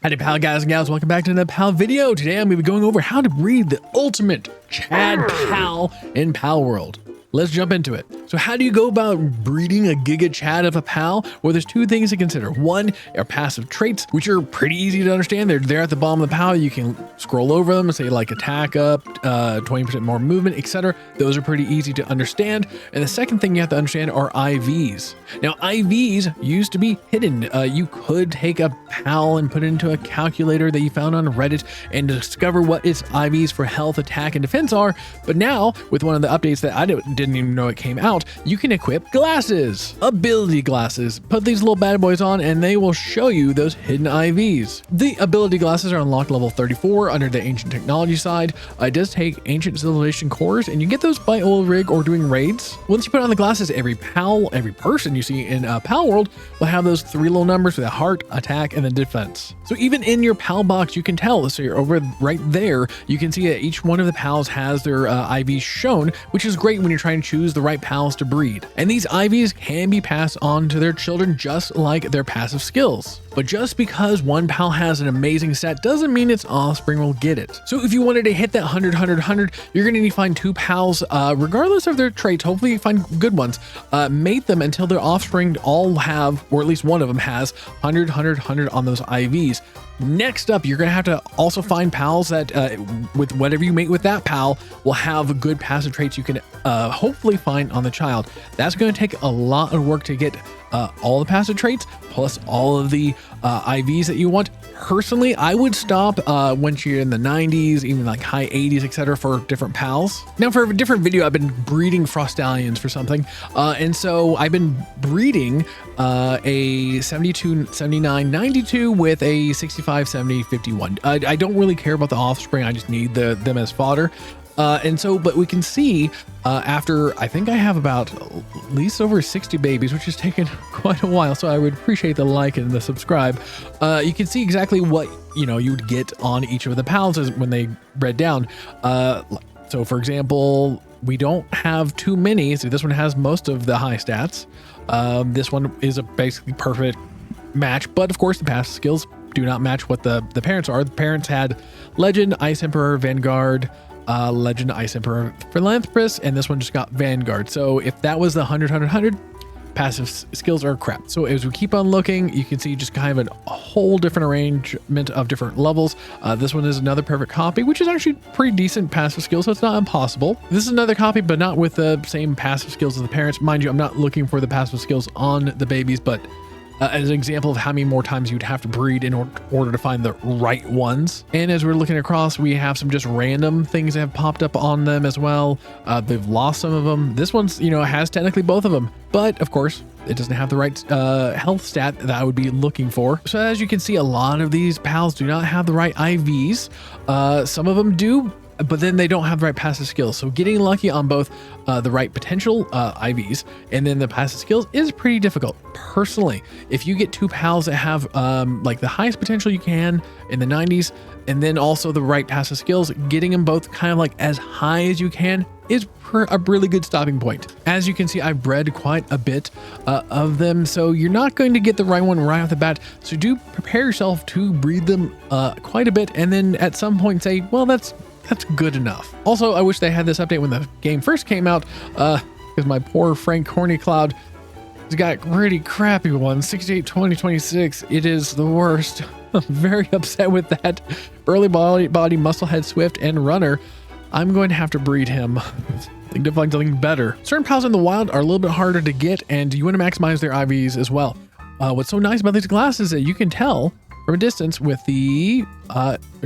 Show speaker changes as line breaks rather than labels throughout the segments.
Howdy pal guys and gals, welcome back to another pal video. Today I'm going to be going over how to breed the ultimate Chad pal in Palworld. Let's jump into it. So how do you go about breeding a Giga Chad of a pal? Well, there's two things to consider. One are passive traits, which are pretty easy to understand. They're there at the bottom of the pal. You can scroll over them and say like attack up, 20% more movement, etc. Those are pretty easy to understand. And the second thing you have to understand are IVs. Now, IVs used to be hidden. You could take a pal and put it into a calculator that you found on Reddit and discover what its IVs for health, attack, and defense are. But now, with one of the updates that I didn't even know it came out, you can equip glasses, ability glasses. Put these little bad boys on and they will show you those hidden IVs. The ability glasses are unlocked level 34 under the ancient technology side. It does take ancient civilization cores and you get those by oil rig or doing raids. Once you put on the glasses, every person you see in Palworld will have those three little numbers with a heart, attack, and then defense. So even in your pal box, you can tell. So you're over right there, you can see that each one of the pals has their IVs shown, which is great when you're trying to choose the right pals to breed. And these IVs can be passed on to their children just like their passive skills. But just because one pal has an amazing stat doesn't mean its offspring will get it. So if you wanted to hit that 100, you're going to need to find two pals, regardless of their traits. Hopefully you find good ones. Mate them until their offspring all have, or at least one of them has 100 on those IVs. Next up, you're going to have to also find pals that, with whatever you mate with that pal, will have good passive traits you can hopefully find on the child. That's going to take a lot of work to get all the passive traits, plus all of the IVs that you want. Personally, I would stop once you're in the 90s, even like high 80s, etc. for different pals. Now, for a different video, I've been breeding Frostallions for something. And so I've been breeding a 72, 79, 92 with a 65, 70, 51. I don't really care about the offspring. I just need them as fodder. But we can see after, I think I have about at least over 60 babies, which has taken quite a while. So I would appreciate the like and the subscribe. You can see exactly what, you would get on each of the pals when they bred down. So for example, we don't have too many. So this one has most of the high stats. This one is a basically perfect match, but of course the passive skills do not match what the parents are. The parents had Legend, Ice Emperor, Vanguard, Legend, Ice Emperor, Philanthropist, and this one just got Vanguard. So if that was the 100, passive skills are crap. So as we keep on looking, you can see just kind of a whole different arrangement of different levels. This one is another perfect copy, which is actually pretty decent passive skills, so it's not impossible. This is another copy, but not with the same passive skills as the parents. Mind you, I'm not looking for the passive skills on the babies, but as an example of how many more times you'd have to breed in order to find the right ones. And as we're looking across, we have some just random things that have popped up on them as well. They've lost some of them. This one's, has technically both of them, but of course it doesn't have the right health stat that I would be looking for. So as you can see, a lot of these pals do not have the right IVs. Some of them do, but then they don't have the right passive skills. So getting lucky on both the right potential IVs and then the passive skills is pretty difficult. Personally, if you get two pals that have like the highest potential you can in the 90s, and then also the right passive skills, getting them both kind of like as high as you can is a really good stopping point. As you can see, I've bred quite a bit of them, so you're not going to get the right one right off the bat. So do prepare yourself to breed them quite a bit, and then at some point say, well, that's good enough. Also, I wish they had this update when the game first came out, because my poor Frank Horny Cloud has got pretty crappy ones. 68, 20, 26. It is the worst. I'm very upset with that. Early body, Musclehead, Swift, and Runner. I'm going to have to breed him. I think to find something better. Certain pals in the wild are a little bit harder to get, and you want to maximize their IVs as well. What's so nice about these glasses is that you can tell from a distance with the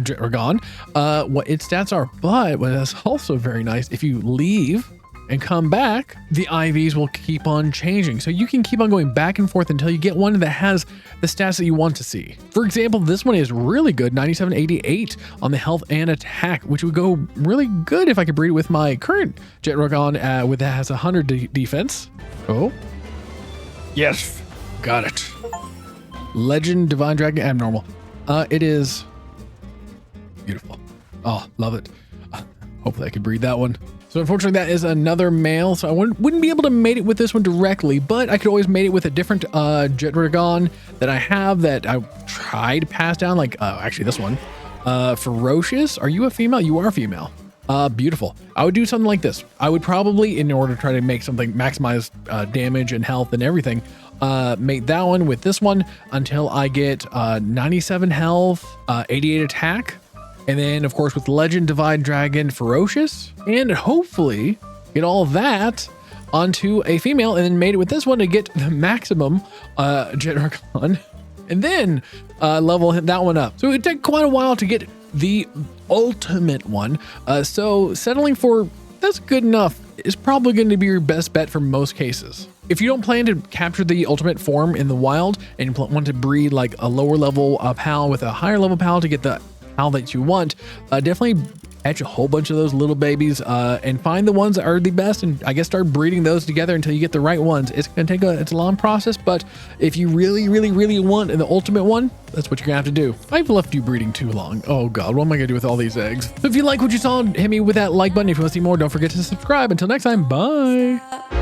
Dragon what its stats are, but what is also very nice, if you leave and come back, the IVs will keep on changing. So you can keep on going back and forth until you get one that has the stats that you want to see. For example, this one is really good, 97, 88 on the health and attack, which would go really good if I could breed it with my current Jet Dragon with that has 100 defense. Oh, yes, got it. Legend, Divine Dragon, Abnormal. It is beautiful. Oh, love it. Hopefully I can breed that one. So unfortunately, that is another male. So I wouldn't be able to mate it with this one directly, but I could always mate it with a different jet dragon that I have that I tried to pass down. Like actually this one, Ferocious. Are you a female? You are a female. Beautiful. I would do something like this. I would probably, in order to try to make something maximize damage and health and everything, mate that one with this one until I get 97 health, 88 attack, and then of course with Legend Divine Dragon Ferocious, and hopefully get all that onto a female, and then mate it with this one to get the maximum jet dragon, and then level that one up. So it would take quite a while to get the ultimate one. So settling for that's good enough is probably going to be your best bet for most cases. If you don't plan to capture the ultimate form in the wild and you want to breed like a lower level pal with a higher level pal to get the pal that you want, definitely catch a whole bunch of those little babies and find the ones that are the best, and I guess start breeding those together until you get the right ones. It's gonna take it's a long process, but if you really want the ultimate one, that's what you're gonna have to do. I've left you breeding too long. Oh god, what am I gonna do with all these eggs? So if you like what you saw, hit me with that like button. If you want to see more, don't forget to subscribe. Until next time, bye.